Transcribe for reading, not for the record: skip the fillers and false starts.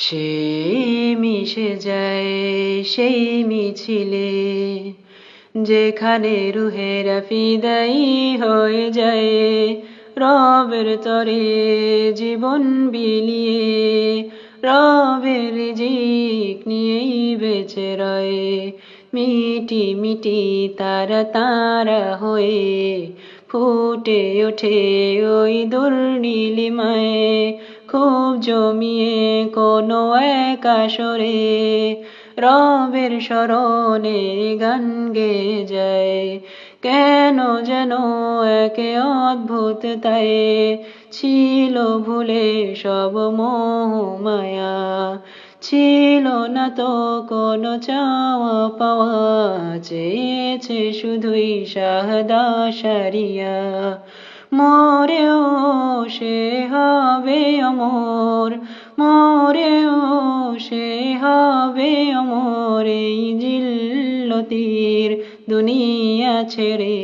সে মিশে যায় সেই মিছিলে, যেখানে রুহেরা ফিদাই হয়ে যায়। রবের তরে জীবন বিলিয়ে, রবের রিজিক নিয়েই বেঁচে রয়ে। মিটি মিটি তারা তারা হয়ে ফুটে ওঠে ওই দূর নীলিমায়। খুব জমিয়ে কোনো এক আসরে রবের স্মরণে গান গেয়ে যায়। কেন যেন একে অদ্ভুত তাই ছিল ভুলে সব মোহ মায়া। ছিল না তো কোনো চাওয়া পাওয়া, চেয়েছে শুধুই শাহাদা সারিয়া। মরেও সে হবে অমর, মরেও সে হবে অমর এই জিল্লতির দুনিয়া ছেড়ে।